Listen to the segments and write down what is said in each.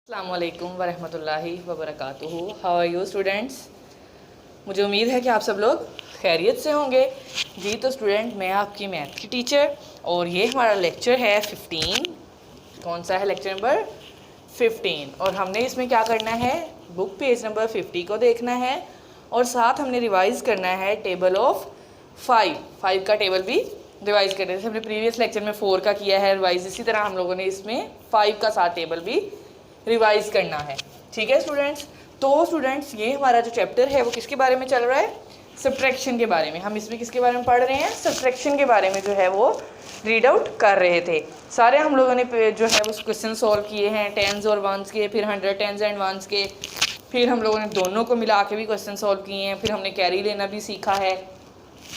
अस्सलामुअलैकुम वरहमतुल्लाहि वबरकातुहू। How are you students. मुझे उम्मीद है कि आप सब लोग खैरियत से होंगे। जी तो स्टूडेंट, मैं आपकी मैथ की टीचर और ये हमारा लेक्चर है 15। कौन सा है? Lecture number 15। और हमने इसमें क्या करना है? बुक पेज नंबर 50 को देखना है और साथ हमने रिवाइज़ करना है टेबल ऑफ 5 का टेबल भी रिवाइज़ करना है। जैसे हमने प्रीवियस लेक्चर में 4 का किया है रिवाइज़, इसी तरह हम लोगों ने इसमें 5 का साथ टेबल भी रिवाइज करना है। ठीक है स्टूडेंट्स। तो स्टूडेंट्स, ये हमारा जो चैप्टर है वो किसके बारे में चल रहा है? सब्ट्रैक्शन के बारे में। हम इसमें किसके बारे में पढ़ रहे हैं? सब्ट्रैक्शन के बारे में जो है वो रीड आउट कर रहे थे। सारे हम लोगों ने जो है वो क्वेश्चन सॉल्व किए हैं, टेंस और वंस के, फिर 100 टेंस एंड वंस के, फिर हम लोगों ने दोनों को मिला के भी क्वेश्चन सॉल्व किए हैं। फिर हमने कैरी लेना भी सीखा है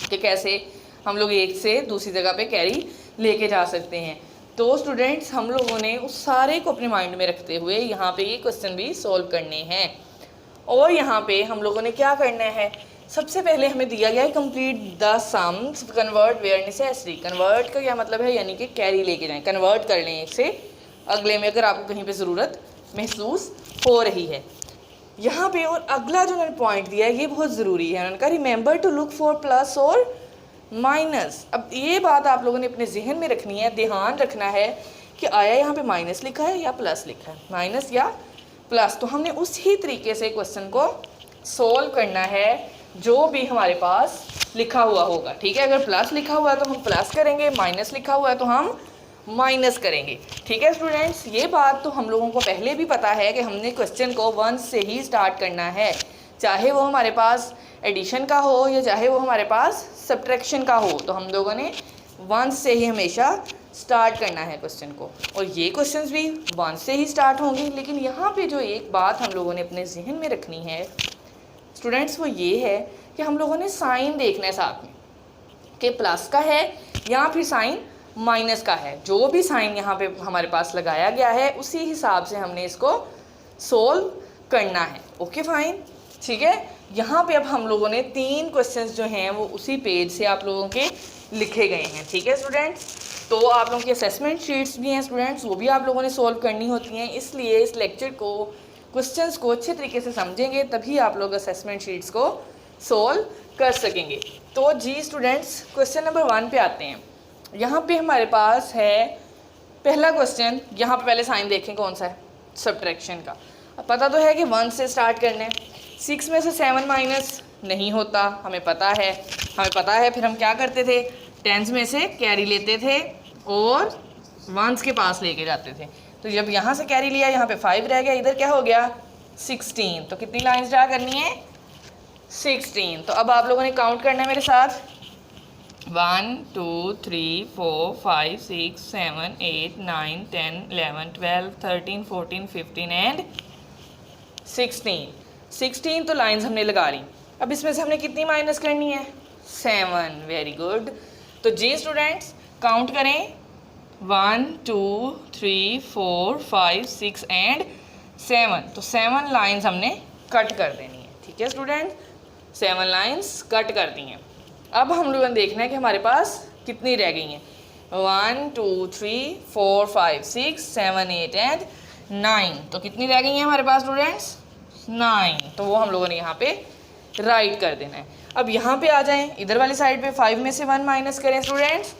कि कैसे हम लोग एक से दूसरी जगह पे कैरी लेके जा सकते हैं। तो स्टूडेंट्स, हम लोगों ने उस सारे को अपने माइंड में रखते हुए यहाँ पे ये क्वेश्चन भी सॉल्व करने हैं। और यहाँ पे हम लोगों ने क्या करना है? सबसे पहले हमें दिया गया है complete the sums, convert where necessary. Convert का क्या मतलब है? यानी कि कैरी लेके जाएं, कन्वर्ट कर लें एक से अगले में अगर आपको कहीं पे ज़रूरत महसूस हो रही है। यहाँ पे और अगला जो उन्होंने पॉइंट दिया है ये बहुत ज़रूरी है। उन्होंने कहा remember to look for plus और माइनस। अब ये बात आप लोगों ने अपने जहन में रखनी है, ध्यान रखना है कि आया यहाँ पे माइनस लिखा है या प्लस लिखा है, माइनस या प्लस। तो हमने उसी तरीके से क्वेश्चन को सोल्व करना है जो भी हमारे पास लिखा हुआ होगा। ठीक है, अगर प्लस लिखा हुआ है तो हम प्लस करेंगे, माइनस लिखा हुआ है तो हम माइनस करेंगे। ठीक है स्टूडेंट्स, ये बात तो हम लोगों को पहले भी पता है कि हमने क्वेश्चन को 1 से ही स्टार्ट करना है, चाहे वो हमारे पास एडिशन का हो या चाहे वो हमारे पास सब्ट्रैक्शन का हो। तो हम लोगों ने 1 से ही हमेशा स्टार्ट करना है क्वेश्चन को, और ये क्वेश्चंस भी 1 से ही स्टार्ट होंगे। लेकिन यहाँ पे जो एक बात हम लोगों ने अपने जहन में रखनी है स्टूडेंट्स, वो ये है कि हम लोगों ने साइन देखना है साथ में कि प्लस का है या फिर साइन माइनस का है। जो भी साइन यहाँ पे हमारे पास लगाया गया है उसी हिसाब से हमने इसको सोल्व करना है। ओके फाइन, ठीक है। यहाँ पे अब हम लोगों ने 3 क्वेश्चंस जो हैं वो उसी पेज से आप लोगों के लिखे गए हैं। ठीक है स्टूडेंट्स, तो आप लोगों की असेसमेंट शीट्स भी हैं स्टूडेंट्स, वो भी आप लोगों ने सोल्व करनी होती हैं। इसलिए इस लेक्चर को, क्वेश्चंस को अच्छे तरीके से समझेंगे तभी आप लोग असेसमेंट शीट्स को सोल्व कर सकेंगे। तो जी स्टूडेंट्स, क्वेश्चन नंबर 1 पे आते हैं। यहाँ पे हमारे पास है पहला क्वेश्चन। यहाँ पे पहले साइन देखें कौन सा है? सब्ट्रैक्शन का। अब पता तो है कि 1 से स्टार्ट करना है। 6 में से 7 माइनस नहीं होता, हमें पता है। फिर हम क्या करते थे? 10 में से कैरी लेते थे और 1s के पास लेके जाते थे। तो जब यहाँ से कैरी लिया, यहाँ पे 5 रह गया, इधर क्या हो गया? 16। तो कितनी लाइन्स ड्रा करनी है? 16। तो अब आप लोगों ने काउंट करना है मेरे साथ। 1 2 3 4 5 6 7 8 9 10 11 12 13 14 15 एंड 16 तो लाइंस हमने लगा ली। अब इसमें से हमने कितनी माइनस करनी है? 7। Very good. तो जी स्टूडेंट्स, काउंट करें। 1 2 3 4 5 6 एंड 7। तो 7 लाइंस हमने कट कर देनी है। ठीक है स्टूडेंट, 7 लाइंस कट कर दी हैं। अब हम लोगों ने देखना है कि हमारे पास कितनी रह गई हैं। 1 2 3 4 5 6 7 8 एंड 9। तो कितनी रह गई हैं हमारे पास स्टूडेंट्स? 9। तो वो हम लोगों ने यहाँ पे राइट कर देना है। अब यहाँ पे आ जाएं, इधर वाली साइड पे 5 में से 1 माइनस करें स्टूडेंट्स,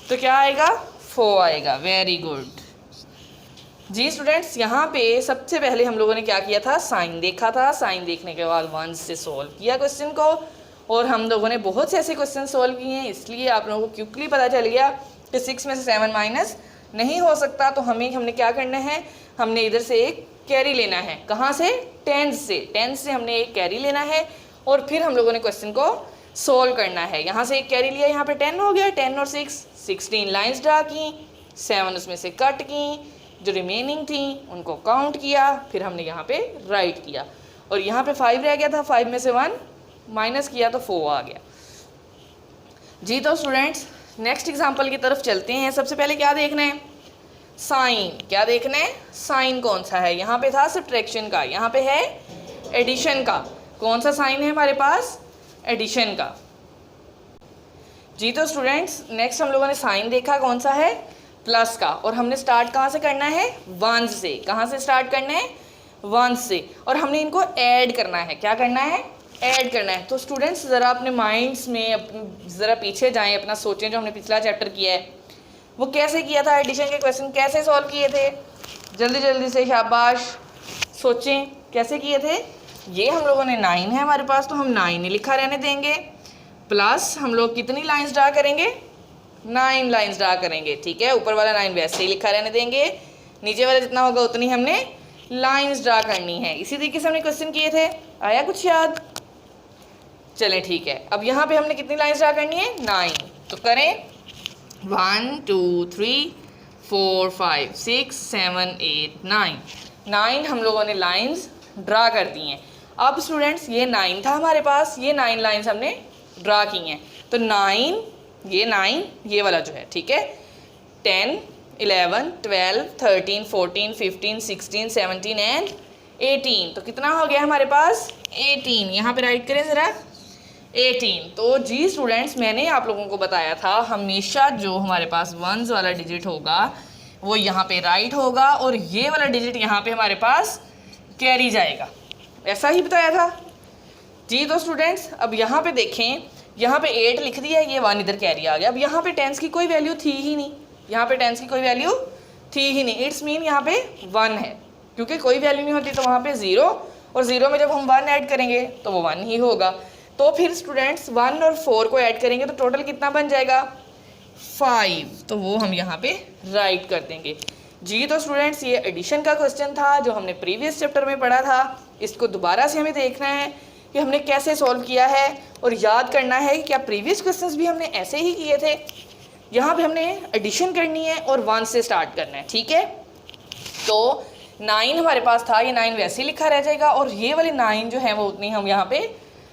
तो क्या आएगा? 4 आएगा। वेरी गुड जी स्टूडेंट्स, यहाँ पे सबसे पहले हम लोगों ने क्या किया था? साइन देखा था। साइन देखने के बाद 1 से सोल्व किया क्वेश्चन को, और हम लोगों ने बहुत से ऐसे क्वेश्चन सोल्व किए हैं, इसलिए आप लोगों को क्विकली पता चल गया कि 6 में से 7 माइनस नहीं हो सकता। तो हमने क्या करना है? हमने इधर से एक कैरी लेना है। कहाँ से? 10 से। 10 से हमने एक कैरी लेना है और फिर हम लोगों ने क्वेश्चन को सोल्व करना है। यहाँ से एक कैरी लिया, यहाँ पे 10 हो गया। 10 और 6 16 लाइन्स ड्रा की, 7 उसमें से कट की, जो रिमेनिंग थी उनको काउंट किया, फिर हमने यहाँ पे राइट किया, और यहाँ पे 5 रह गया था। 5 में से 1 माइनस किया तो 4 आ गया जी। तो स्टूडेंट्स, नेक्स्ट एग्जाम्पल की तरफ चलते हैं। सबसे पहले क्या देखना है? साइन। क्या देखना है? साइन कौन सा है? यहाँ पे था सब्ट्रैक्शन का, यहाँ पे है एडिशन का। कौन सा साइन है हमारे पास? एडिशन का जी। तो स्टूडेंट्स, नेक्स्ट हम लोगों ने साइन देखा, कौन सा है? प्लस का, और हमने स्टार्ट कहाँ से करना है, 1 से। कहाँ से स्टार्ट करना है, 1 से, और हमने इनको ऐड करना है। क्या करना है, ऐड करना है। तो स्टूडेंट्स ज़रा अपने माइंड्स में ज़रा पीछे जाएं, अपना सोचें जो हमने पिछला चैप्टर किया है वो कैसे किया था, एडिशन के क्वेश्चन कैसे सॉल्व किए थे, जल्दी जल्दी से शाबाश सोचें कैसे किए थे। ये हम लोगों ने 9 है हमारे पास, तो हम 9 ही लिखा रहने देंगे, प्लस हम लोग कितनी लाइंस ड्रा करेंगे, 9 लाइंस ड्रा करेंगे, ठीक है। ऊपर वाला 9 वैसे ही लिखा रहने देंगे, नीचे वाला जितना होगा उतनी हमने लाइंस ड्रा करनी है। इसी तरीके से हमने क्वेश्चन किए थे, आया कुछ याद, चलें ठीक है। अब यहाँ पे हमने कितनी लाइंस ड्रा करनी है, 9, तो करें 1 2 3 4 5 6 7 8 9 हम लोगों ने लाइंस ड्रा कर दी हैं। अब स्टूडेंट्स ये 9 था हमारे पास, ये 9 लाइंस हमने ड्रा की हैं, तो 9 ये 9 ये वाला जो है, ठीक है, 10 11 12 13 14 15 16 17 एंड 18, तो कितना हो गया हमारे पास 18। यहाँ पे राइट करें ज़रा 18। तो जी स्टूडेंट्स मैंने आप लोगों को बताया था हमेशा जो हमारे पास 1s वाला डिजिट होगा वो यहाँ पे राइट होगा और ये वाला डिजिट यहाँ पे हमारे पास कैरी जाएगा, ऐसा ही बताया था जी। तो स्टूडेंट्स अब यहाँ पे देखें, यहाँ पे 8 लिख दिया, ये 1 इधर कैरी आ गया। अब यहाँ पे 10 की कोई वैल्यू थी ही नहीं, यहाँ पे 10 की कोई वैल्यू थी ही नहीं, इट्स मीन यहाँ पे 1 है, क्योंकि कोई वैल्यू नहीं होती तो वहाँ पे 0, और 0 में जब हम 1 ऐड करेंगे तो वो 1 ही होगा। तो फिर स्टूडेंट्स 1 और 4 को ऐड करेंगे तो टोटल कितना बन जाएगा 5, तो वो हम यहाँ पे राइट कर देंगे जी। तो स्टूडेंट्स ये एडिशन का क्वेश्चन था जो हमने प्रीवियस चैप्टर में पढ़ा था, इसको दोबारा से हमें देखना है कि हमने कैसे सॉल्व किया है, और याद करना है कि क्या प्रीवियस क्वेश्चंस भी हमने ऐसे ही किए थे। यहाँ पे हमने एडिशन करनी है और 1 से स्टार्ट करना है, ठीक है। तो 9 हमारे पास था, ये 9 वैसे ही लिखा रह जाएगा, और ये वाले 9 जो है वो उतनी हम यहाँ पे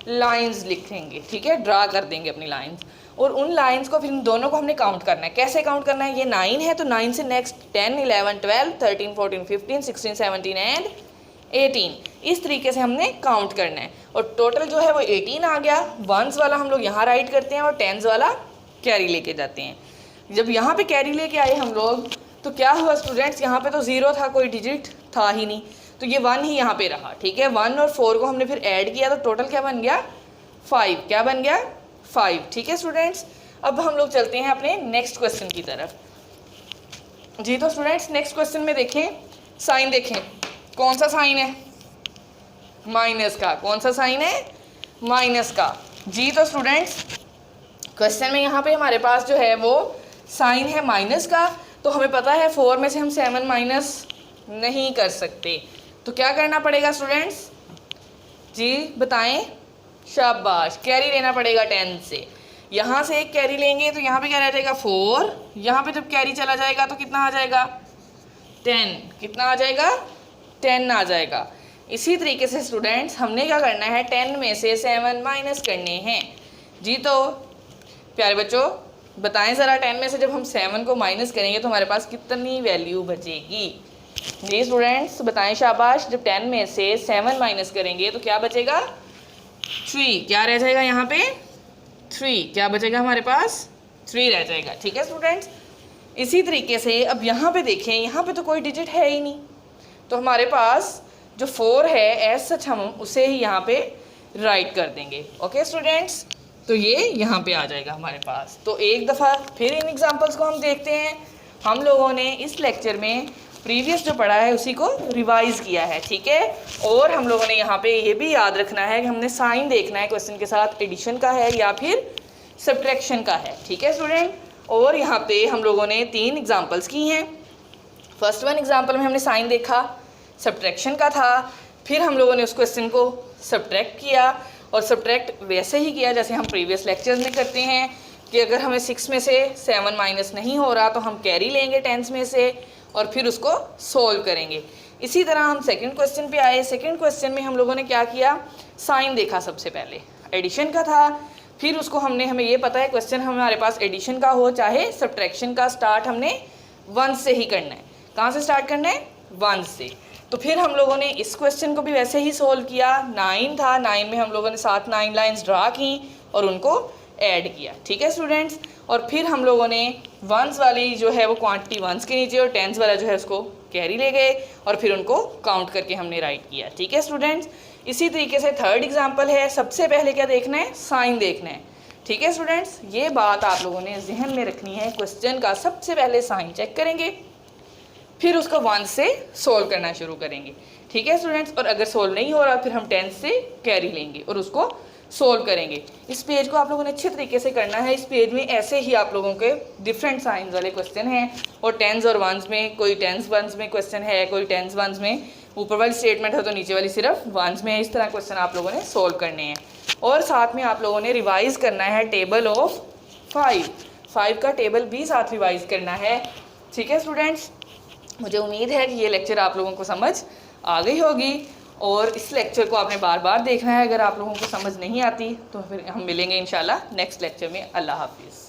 लाइंस लिखेंगे, ठीक है, ड्रा कर देंगे अपनी लाइंस, और उन लाइंस को फिर इन दोनों को हमने काउंट करना है। कैसे काउंट करना है, ये 9 है तो 9 से नेक्स्ट 10 11 12 13 14 15 16 17 एंड 18, इस तरीके से हमने काउंट करना है, और टोटल जो है वो 18 आ गया। 1s वाला हम लोग यहाँ राइट करते हैं और 10s वाला कैरी लेके जाते हैं। जब यहाँ पे कैरी लेके आए हम लोग तो क्या हुआ स्टूडेंट्स, यहाँ पे तो 0 था, कोई डिजिट था ही नहीं, तो ये 1 ही यहाँ पे रहा, ठीक है। 1 और 4 को हमने फिर ऐड किया तो टोटल क्या बन गया 5, क्या बन गया 5, ठीक है स्टूडेंट्स। अब हम लोग चलते हैं अपने नेक्स्ट क्वेश्चन की तरफ जी। तो स्टूडेंट्स नेक्स्ट क्वेश्चन में देखें, साइन देखें, कौन सा साइन है, माइनस का। कौन सा साइन है, माइनस का जी। तो स्टूडेंट्स क्वेश्चन में यहाँ पे हमारे पास जो है वो साइन है माइनस का, तो हमें पता है 4 में से हम 7 माइनस नहीं कर सकते, तो क्या करना पड़ेगा स्टूडेंट्स जी बताएं, शाबाश, कैरी लेना पड़ेगा 10 से। यहाँ से एक कैरी लेंगे तो यहाँ पे क्या रह जाएगा 4, यहाँ पे जब कैरी चला जाएगा तो कितना आ जाएगा 10, कितना आ जाएगा 10 आ जाएगा। इसी तरीके से स्टूडेंट्स हमने क्या करना है, 10 में से 7 माइनस करने हैं जी। तो प्यारे बच्चों बताएं ज़रा, 10 में से जब हम 7 को माइनस करेंगे तो हमारे पास कितनी वैल्यू बचेगी जी स्टूडेंट्स बताएं, शाबाश। जब 10 में से 7 माइनस करेंगे तो क्या बचेगा 3, क्या रह जाएगा यहाँ पे 3, क्या बचेगा हमारे पास 3 रह जाएगा, ठीक है स्टूडेंट्स। इसी तरीके से अब यहाँ पे देखें, यहाँ पे तो कोई डिजिट है ही नहीं, तो हमारे पास जो 4 है एज सच हम उसे ही यहाँ पे राइट कर देंगे, ओके स्टूडेंट्स। तो ये यहाँ पे आ जाएगा हमारे पास। तो एक दफ़ा फिर इन एग्जांपल्स को हम देखते हैं। हम लोगों ने इस लेक्चर में प्रीवियस जो पढ़ा है उसी को रिवाइज़ किया है, ठीक है। और हम लोगों ने यहाँ पे ये भी याद रखना है कि हमने साइन देखना है क्वेश्चन के साथ, एडिशन का है या फिर सब्ट्रैक्शन का है, ठीक है स्टूडेंट। और यहाँ पे हम लोगों ने 3 एग्जांपल्स की हैं। फर्स्ट वन एग्जांपल में हमने साइन देखा, सब्ट्रैक्शन का था, फिर हम लोगों ने उस क्वेश्चन को सब्ट्रैक्ट किया, और सब्ट्रैक्ट वैसे ही किया जैसे हम प्रीवियस लेक्चर्स में करते हैं कि अगर हमें 6 में से 7 माइनस नहीं हो रहा तो हम कैरी लेंगे 10 में से और फिर उसको सोल्व करेंगे। इसी तरह हम सेकंड क्वेश्चन पे आए। सेकंड क्वेश्चन में हम लोगों ने क्या किया, साइन देखा, सबसे पहले एडिशन का था, फिर उसको हमें ये पता है क्वेश्चन हमारे पास एडिशन का हो चाहे सब्ट्रैक्शन का, स्टार्ट हमने 1 से ही करना है। कहाँ से स्टार्ट करना है 1 से। तो फिर हम लोगों ने इस क्वेश्चन को भी वैसे ही सोल्व किया। 9 था, 9 में हम लोगों ने 7 9 लाइंस ड्रा की और उनको ऐड किया। ठीक है स्टूडेंट्स, और फिर हम लोगों ने वंस वाली जो है वो क्वांटिटी वंस के नीचे और टेंस वाला जो है उसको कैरी ले गए और फिर उनको काउंट करके हमने राइट किया। ठीक है स्टूडेंट्स, इसी तरीके से थर्ड एग्जाम्पल है। सबसे पहले क्या देखना है, साइन देखना है। ठीक है स्टूडेंट्स, ये बात आप लोगों ने जहन में रखनी है। क्वेश्चन का सबसे पहले साइन चेक करेंगे, फिर उसको वन से सोल्व करना शुरू करेंगे। ठीक है स्टूडेंट्स, और अगर सोल्व नहीं हो रहा फिर हम टेंस से कैरी लेंगे और उसको सोल्व करेंगे। इस पेज को आप लोगों ने अच्छे तरीके से करना है। इस पेज में ऐसे ही आप लोगों के डिफरेंट साइंस वाले क्वेश्चन हैं और टेंस और वंस में, कोई टेंस वंस में क्वेश्चन है, कोई टेंस वंस में ऊपर वाली स्टेटमेंट है तो नीचे वाली सिर्फ वंस में है। इस तरह क्वेश्चन आप लोगों ने सोल्व करने हैं और साथ में आप लोगों ने रिवाइज करना है टेबल ऑफ 5 का टेबल भी साथ रिवाइज करना है। ठीक है स्टूडेंट्स, मुझे उम्मीद है कि ये लेक्चर आप लोगों को समझ आ गई होगी और इस लेक्चर को आपने बार बार देखना है। अगर आप लोगों को समझ नहीं आती तो फिर हम मिलेंगे इंशाल्लाह नेक्स्ट लेक्चर में। अल्लाह हाफिज़।